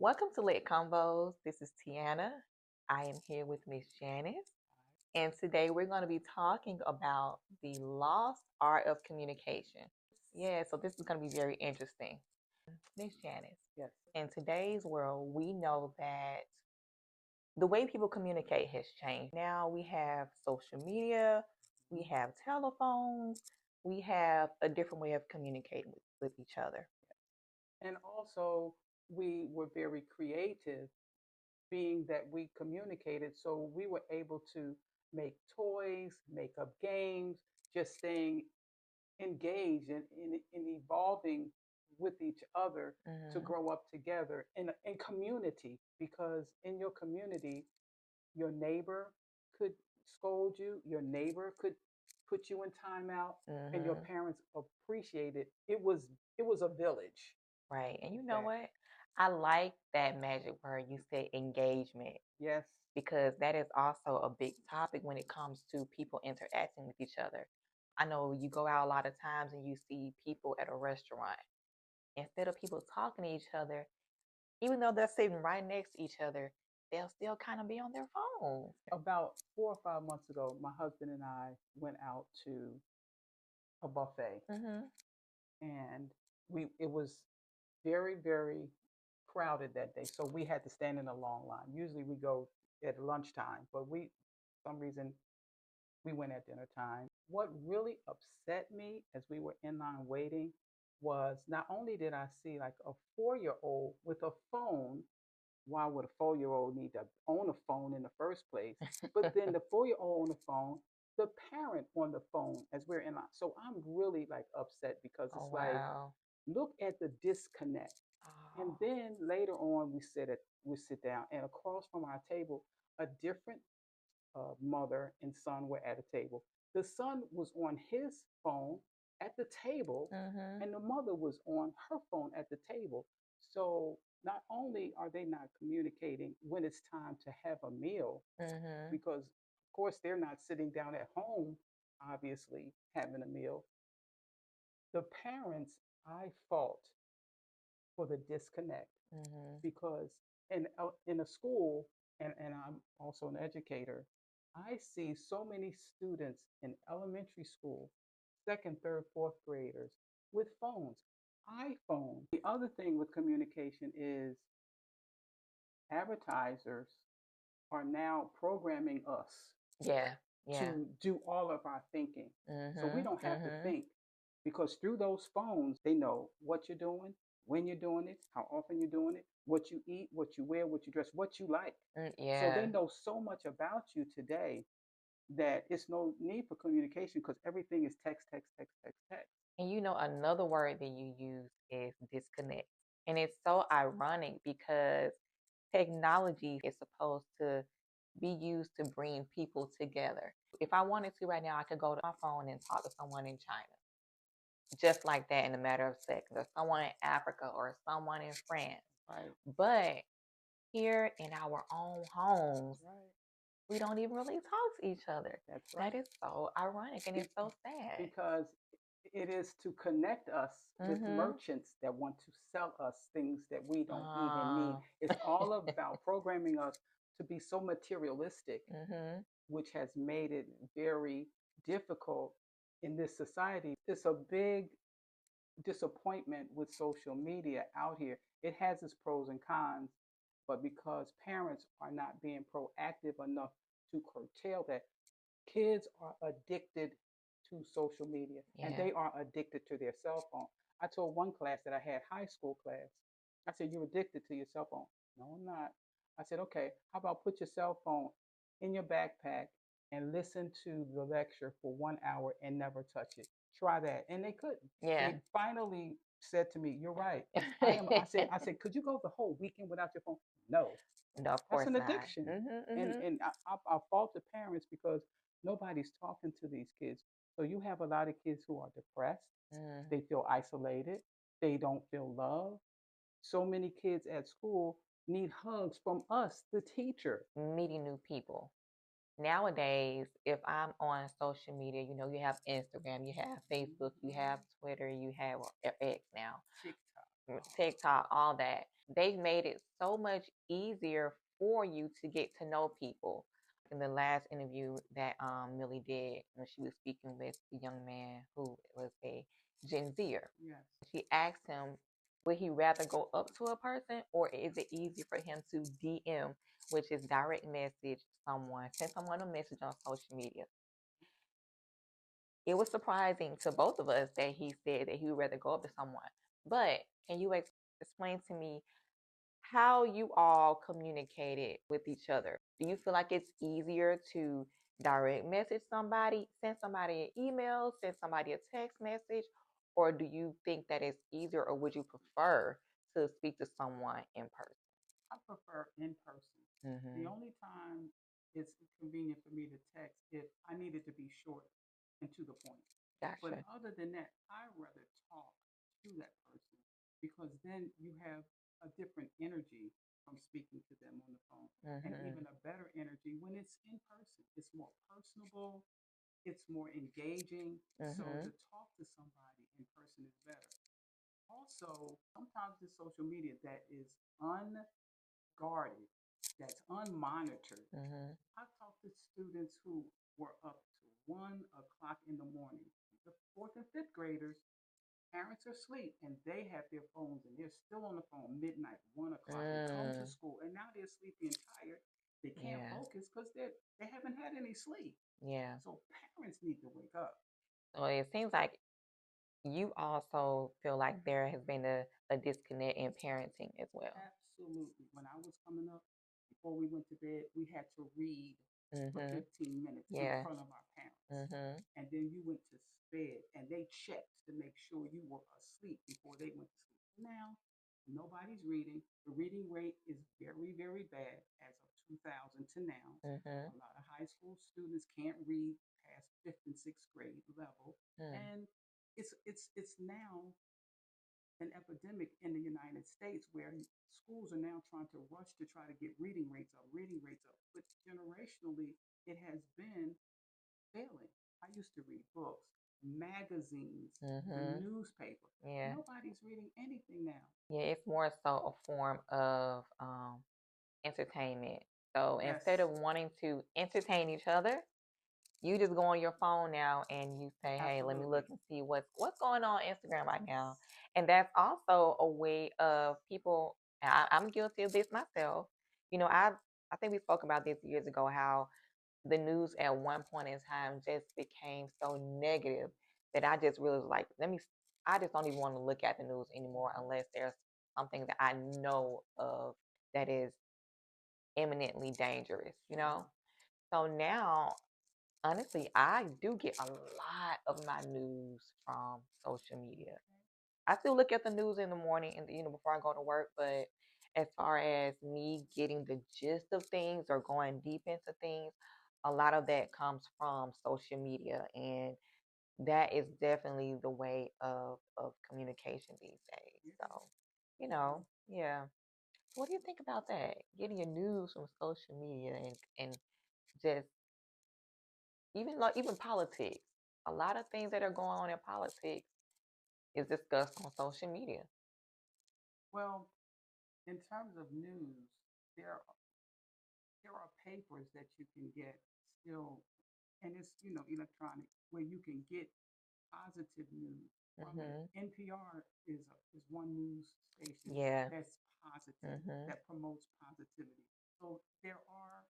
Welcome to Lit Convos. This is Tiana. I am here with Miss Janice, and today we're going to be talking about the lost art of communication. Yeah, so this is going to be very interesting. Miss Janice, Yes. in today's world, we know that the way people communicate has changed. Now we have social media, we have telephones, we have a different way of communicating with each other. And also, we were very creative, being that we communicated. So we were able to make toys, make up games, just staying engaged in evolving with each other to Mm-hmm. grow up together in community. Because in your community, your neighbor could scold you, your neighbor could put you in timeout, and your Mm-hmm. parents appreciated it was a village. Right. And you know That what? I like that magic word you said engagement yes. because that is also a big topic when it comes to people interacting with each other. I know you go out a lot of times and you see people at a restaurant. Instead of people talking to each other, even though they're sitting right next to each other, they'll still kind of be on their phones. About 4 or 5 months ago, my husband and I went out to a buffet, Mm-hmm. and we it was very crowded that day, so we had to stand in a long line. Usually we go at lunchtime, but we some reason we went at dinner time. What really upset me as we were in line waiting was not only did I see like a 4-year old with a phone. Why would a 4-year old need to own a phone in the first place? But then the 4-year old on the phone, the parent on the phone as we're in line. So I'm really like upset because Oh, it's like, wow. look at the disconnect. And Oh. then later on, we sit down, and across from our table, a different mother and son were at a table. The son was on his phone at the table, Mm-hmm. and the mother was on her phone at the table. So not only are they not communicating when it's time to have a meal, Mm-hmm. because of course they're not sitting down at home, obviously having a meal. The parents, I fault for the disconnect, Mm-hmm. because in a school, and I'm also an educator, I see so many students in elementary school, second, third, fourth graders with phones, iPhone. The other thing with communication is advertisers are now programming us Yeah. Yeah. to do all of our thinking. So we Mm-hmm. don't have to Mm-hmm. think, because through those phones, they know what you're doing, when you're doing it, how often you're doing it, what you eat, what you wear, what you dress, what you like. So they Yeah. know so much about you today that it's no need for communication, because everything is text, text, text, text, text. And you know, another word that you use is disconnect. And it's so ironic because technology is supposed to be used to bring people together. If I wanted to right now, I could go to my phone and talk to someone in China, just like that in a matter of seconds, or someone in Africa, or someone in France. Right, But here in our own homes, right. we don't even really talk to each other. That's right. That is so ironic and Be- it's so sad. because it is to connect us with Mm-hmm. merchants that want to sell us things that we don't even need. Uh, It's all about programming us to be so materialistic, mm-hmm. which has made it very difficult in this society. It's a big disappointment with social media out here. It has its pros and cons, but because parents are not being proactive enough to curtail that, kids are addicted to social media, and Yeah. they are addicted to their cell phone. I told one class that I had, high school class, I said, "You're addicted to your cell phone." "No, I'm not." I said, "Okay, how about put your cell phone in your backpack and listen to the lecture for 1 hour and never touch it. Try that." And they couldn't. Yeah. They finally said to me, "You're right. I said, "Could you go the whole weekend without your phone?" "No." No, of That's course an not. addiction. Mm-hmm, And mm-hmm. I fault the parents, because nobody's talking to these kids. So you have a lot of kids who are depressed. Mm. They feel isolated. They don't feel love. So many kids at school need hugs from us, the teacher. Meeting new people. Nowadays, if I'm on social media, you have Instagram, you have Facebook, you have Twitter, you have X now, TikTok. TikTok, all that. they've made it so much easier for you to get to know people. In the last interview that Millie did when she was speaking with the young man who was a Gen Zer, Yes. she asked him, would he rather go up to a person or is it easy for him to DM, which is direct message someone, send someone a message on social media? It was surprising to both of us that he said that he would rather go up to someone. But can you explain to me how you all communicated with each other? Do you feel like it's easier to direct message somebody, send somebody an email, send somebody a text message, or do you think that it's easier, or would you prefer to speak to someone in person? I prefer in person. The Mm-hmm. only time it's convenient for me to text if I need it to be short and to the point. But Gotcha. other than that, I rather talk to that person because then you have a different energy from speaking to them on the phone, and Mm-hmm. even a better energy when it's in person. It's more personable, it's more engaging. So Mm-hmm. to talk to somebody in person is better. Also, sometimes the social media that is unguarded, that's unmonitored. Mm-hmm. I've talked to students who were up to 1 o'clock in the morning. The fourth and fifth graders, parents are asleep and they have their phones and they're still on the phone midnight, 1 o'clock. They come to Mm. school and now they're sleepy and tired. They can't Yeah. focus because they haven't had any sleep. Yeah. So parents need to wake up. So it seems like you also feel like there has been a disconnect in parenting as well. Absolutely. When I was coming up, before we went to bed, we had to read for Mm-hmm. 15 minutes in Yeah. front of our parents. Mm-hmm. And then you went to bed and they checked to make sure you were asleep before they went to sleep. Now, nobody's reading. The reading rate is very, very bad as of 2000 to now. Mm-hmm. A lot of high school students can't read past fifth and sixth grade level. Mm. And it's now an epidemic in the United States where schools are now trying to rush to try to get reading rates up. But generationally, it has been failing. I used to read books, magazines, the Mm-hmm. newspaper. Yeah. Nobody's reading anything now. Yeah, it's more so a form of entertainment. So instead Yes, of wanting to entertain each other, you just go on your phone now and you say, "Hey, let me look absolutely. and see what's going on Instagram right now." And that's also a way of people. And I'm guilty of this myself. I think we spoke about this years ago. How the news at one point in time just became so negative that I just really was like, I just don't even want to look at the news anymore unless there's something that I know of that is imminently dangerous. Sure. So now, honestly, I do get a lot of my news from social media. I still look at the news in the morning and before I go to work, but as far as me getting the gist of things or going deep into things, a lot of that comes from social media, and that is definitely the way of communication these days. It So, is. It is. yeah. So what do you think about that? Getting your news from social media and just even politics. A lot of things that are going on in politics is discussed on social media. Well, in terms of news, there there are papers that you can get still, and it's electronic where you can get positive news from it. Mhm. NPR is one news station Yeah. that's positive, Mhm. that promotes positivity. So there are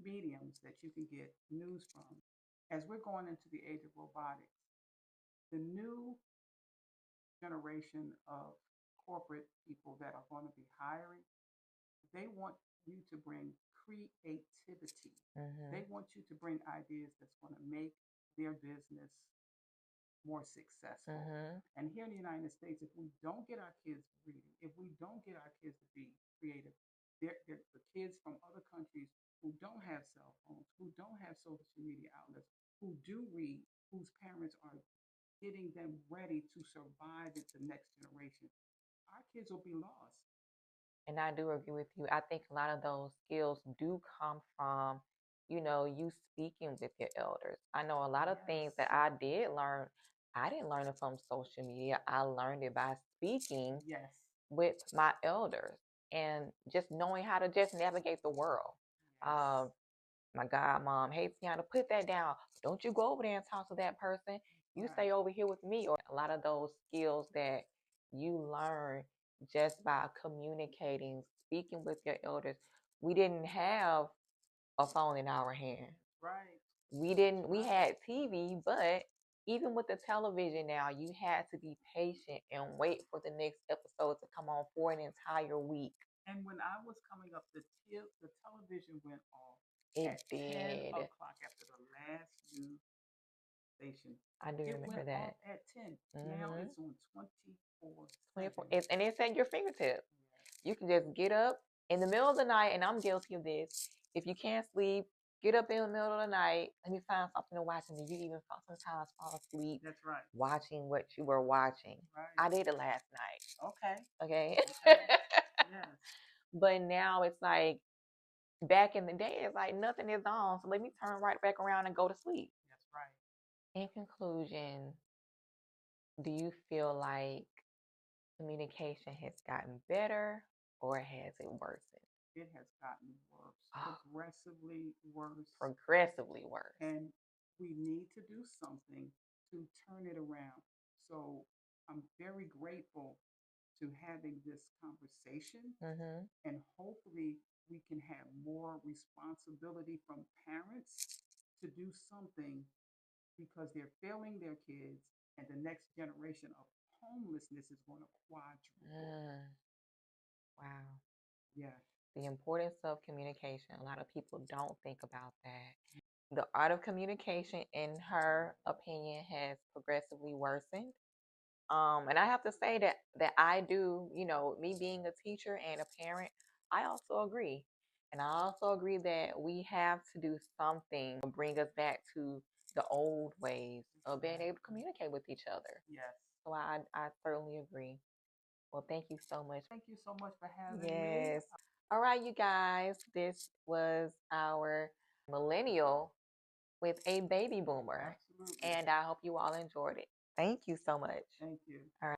mediums that you can get news from. As we're going into the age of robotics, the new generation of corporate people that are going to be hiring, they want you to bring creativity. They Mhm. want you to bring ideas that's going to make their business more successful. Mhm. And here in the United States, if we don't get our kids reading, if we don't get our kids to be creative, the kids from other countries who don't have cell phones, who don't have social media outlets, who do read, whose parents are getting them ready to survive into the next generation, our kids will be lost. And I do agree with you. I think a lot of those skills do come from, you speaking with your elders. I know a lot of things Yes, that I did learn, I didn't learn it from social media. I learned it by speaking yes, with my elders and just knowing how to just navigate the world. Yes. My godmom, hey Tiana, put that down. Don't you go over there and talk to that person. You Right. stay over here with me. Or a lot of those skills that you learn just by communicating, speaking with your elders. We didn't have a phone in our hand. Right. We had TV, but even with the television now, you had to be patient and wait for the next episode to come on for an entire week. And when I was coming up, the television went off It at 10 did. o'clock after the last news station. I do It remember went off that. at 10. Now it's on 24 24, 7. and it's at your fingertips. Yes. You can just get up in the middle of the night, and I'm guilty of this. If you can't sleep, get up in the middle of the night. Let me find something to watch, and you even sometimes fall asleep. That's right. Watching what you were watching. Right. I did it last night. Okay. Okay. Okay. Yes. But now it's like back in the day, it's like nothing is on. So let me turn right back around and go to sleep. That's right. In conclusion, do you feel like communication has gotten better or has it worsened? It has gotten worse, progressively worse. Progressively worse. And we need to do something to turn it around. So I'm very grateful to having this conversation. Mm-hmm. And hopefully we can have more responsibility from parents to do something because they're failing their kids and the next generation of homelessness is going to quadruple. Wow. Yeah. The importance of communication. A lot of people don't think about that. The art of communication, in her opinion, has progressively worsened. And I have to say that I do, me being a teacher and a parent, I also agree. And I also agree that we have to do something to bring us back to the old ways of being able to communicate with each other. Yes. So I certainly agree. Well, thank you so much. Thank you so much for having me. Yes. All right, you guys. This was our millennial with a baby boomer. Absolutely. And I hope you all enjoyed it. Thank you so much. Thank you. All right.